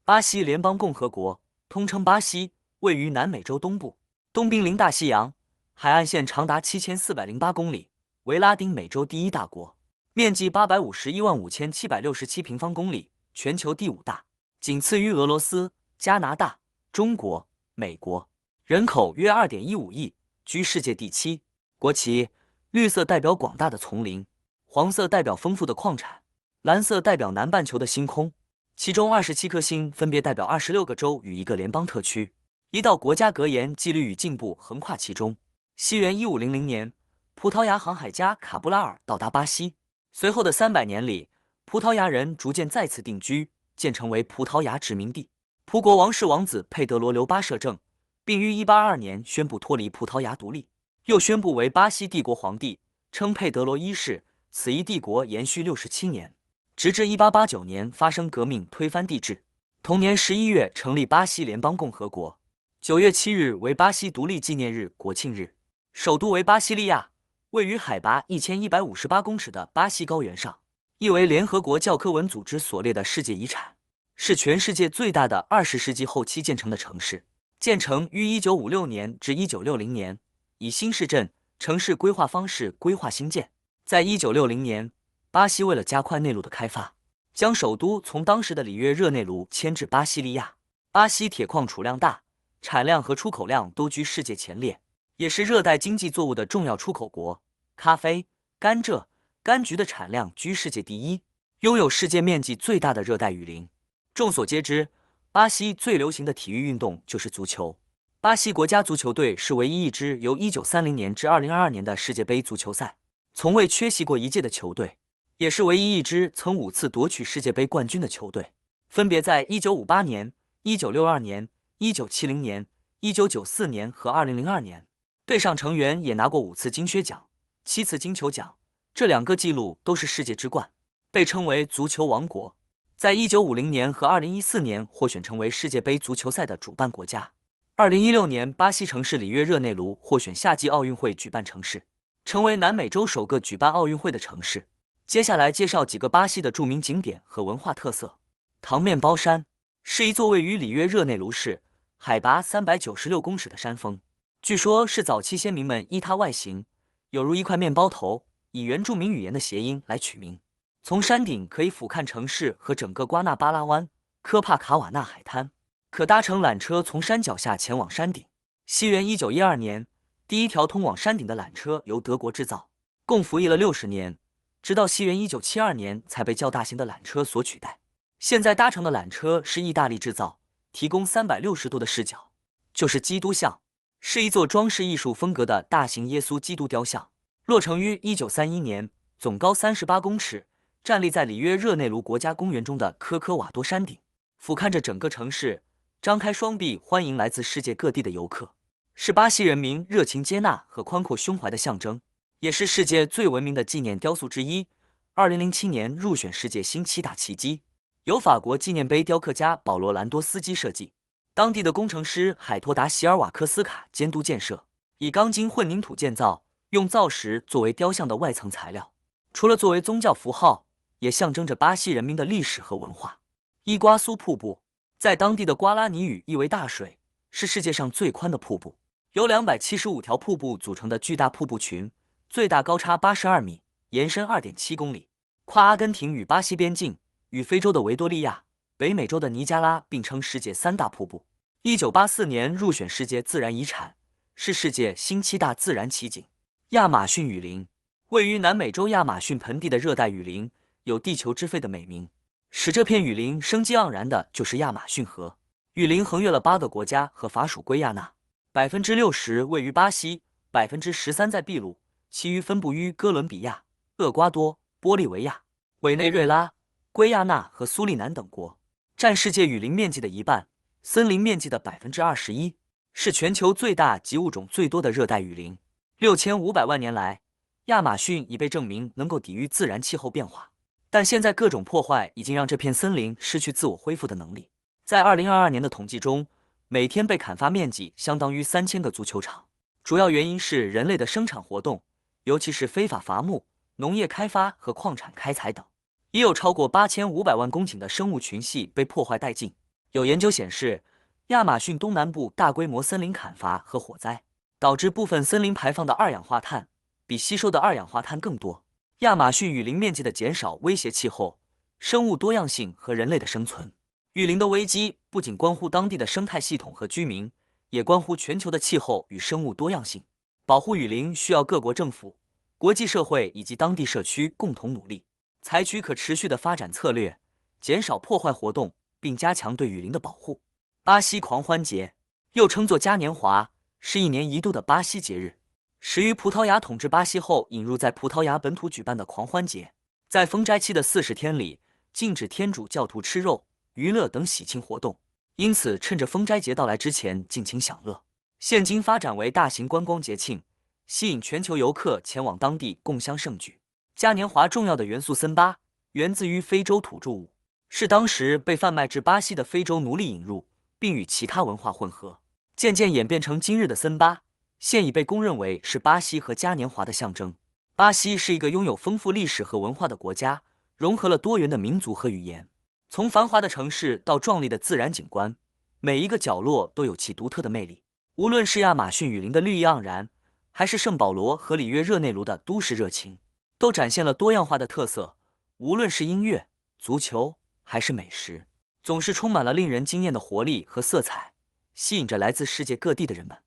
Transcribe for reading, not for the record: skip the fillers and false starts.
巴西联邦共和国，通称巴西，位于南美洲东部，东濒临大西洋，海岸线长达7408公里，为拉丁美洲第一大国，面积8515767平方公里，全球第5大，仅次于俄罗斯、加拿大、中国、美国，人口约2.15亿，居世界第7。国旗：绿色代表广大的丛林，黄色代表丰富的矿产，蓝色代表南半球的星空。其中27颗星分别代表26个州与1个联邦特区。一道国家格言纪律与进步横跨其中。西元1500年，葡萄牙航海家卡布拉尔到达巴西，随后的300年里，葡萄牙人逐渐再次定居，渐成为葡萄牙殖民地。葡国王室王子佩德罗留巴摄政，并于1822年宣布脱离葡萄牙独立，又宣布为巴西帝国皇帝，称佩德罗一世。此一帝国延续67年，直至1889年发生革命推翻帝制。同年11月成立巴西联邦共和国。9月7日为巴西独立纪念日国庆日。首都为巴西利亚，位于海拔1158公尺的巴西高原上，亦为联合国教科文组织所列的世界遗产，是全世界最大的20世纪后期建成的城市。建成于1956年至1960年，以新市镇、城市规划方式规划兴建。在1960年，巴西为了加快内陆的开发，将首都从当时的里约热内卢迁至巴西利亚。巴西铁矿储量大，产量和出口量都居世界前列，也是热带经济作物的重要出口国。咖啡、甘蔗、柑橘的产量居世界第1，拥有世界面积最大的热带雨林。众所皆知，巴西最流行的体育运动就是足球。巴西国家足球队是唯一一支由1930年至2022年的世界杯足球赛从未缺席过一届的球队，也是唯一一支曾5次夺取世界杯冠军的球队，分别在1958年、1962年、1970年、1994年和2002年。队上成员也拿过5次金靴奖、7次金球奖，这2个纪录都是世界之冠，被称为足球王国。在1950年和2014年获选成为世界杯足球赛的主办国家。2016年，巴西城市里约热内卢获选夏季奥运会举办城市，成为南美洲首个举办奥运会的城市。接下来介绍几个巴西的著名景点和文化特色。糖面包山是一座位于里约热内卢市，海拔396公尺的山峰，据说是早期先民们依它外形有如一块面包头，以原住民语言的谐音来取名。从山顶可以俯瞰城市和整个瓜纳巴拉湾、科帕卡瓦纳海滩，可搭乘缆车从山脚下前往山顶。西元1912年，第一条通往山顶的缆车由德国制造，共服役了60年，直到西元1972年才被较大型的缆车所取代。现在搭乘的缆车是意大利制造，提供360度的视角，就是基督像，是一座装饰艺术风格的大型耶稣基督雕像，落成于1931年，总高38公尺，站立在里约热内卢国家公园中的科科瓦多山顶，俯瞰着整个城市，张开双臂欢迎来自世界各地的游客，是巴西人民热情接纳和宽阔胸怀的象征，也是世界最闻名的纪念雕塑之一。2007年入选世界新7大奇迹，由法国纪念碑雕刻家保罗·兰多斯基设计，当地的工程师海托达·席尔瓦科斯卡监督建设，以钢筋混凝土建造，用造石作为雕像的外层材料。除了作为宗教符号，也象征着巴西人民的历史和文化。伊瓜苏瀑布在当地的瓜拉尼语意为大水，是世界上最宽的瀑布，由275条瀑布组成的巨大瀑布群，最大高差82米，延伸2.7公里，跨阿根廷与巴西边境，与非洲的维多利亚、北美洲的尼加拉并称世界3大瀑布。1984年入选世界自然遗产，是世界新7大自然奇景。亚马逊雨林位于南美洲亚马逊盆地的热带雨林，有地球之肺的美名，使这片雨林生机盎然的就是亚马逊河。雨林横越了8个国家和法属圭亚那，60%位于巴西，13%在秘鲁，其余分布于哥伦比亚、厄瓜多、玻利维亚、委内瑞拉、圭亚那和苏利南等国，占世界雨林面积的1半，森林面积的21%，是全球最大及物种最多的热带雨林。6500万年来，亚马逊已被证明能够抵御自然气候变化，但现在各种破坏已经让这片森林失去自我恢复的能力。在2022年的统计中，每天被砍伐面积相当于3000个足球场，主要原因是人类的生产活动，尤其是非法伐木、农业开发和矿产开采等，也有超过8500万公顷的生物群系被破坏殆尽。有研究显示，亚马逊东南部大规模森林砍伐和火灾，导致部分森林排放的二氧化碳比吸收的二氧化碳更多。亚马逊雨林面积的减少威胁气候、生物多样性和人类的生存。雨林的危机不仅关乎当地的生态系统和居民，也关乎全球的气候与生物多样性。保护雨林需要各国政府、国际社会以及当地社区共同努力，采取可持续的发展策略，减少破坏活动，并加强对雨林的保护。巴西狂欢节又称作嘉年华，是一年一度的巴西节日，始于葡萄牙统治巴西后引入在葡萄牙本土举办的狂欢节。在封斋期的40天里，禁止天主教徒吃肉、娱乐等喜庆活动，因此趁着封斋节到来之前尽情享乐。现今发展为大型观光节庆，吸引全球游客前往当地共襄盛举。嘉年华重要的元素森巴源自于非洲土著舞，是当时被贩卖至巴西的非洲奴隶引入，并与其他文化混合，渐渐演变成今日的森巴，现已被公认为是巴西和嘉年华的象征。巴西是一个拥有丰富历史和文化的国家，融合了多元的民族和语言。从繁华的城市到壮丽的自然景观，每一个角落都有其独特的魅力。无论是亚马逊雨林的绿意盎然，还是圣保罗和里约热内卢的都市热情，都展现了多样化的特色。无论是音乐、足球还是美食，总是充满了令人惊艳的活力和色彩，吸引着来自世界各地的人们。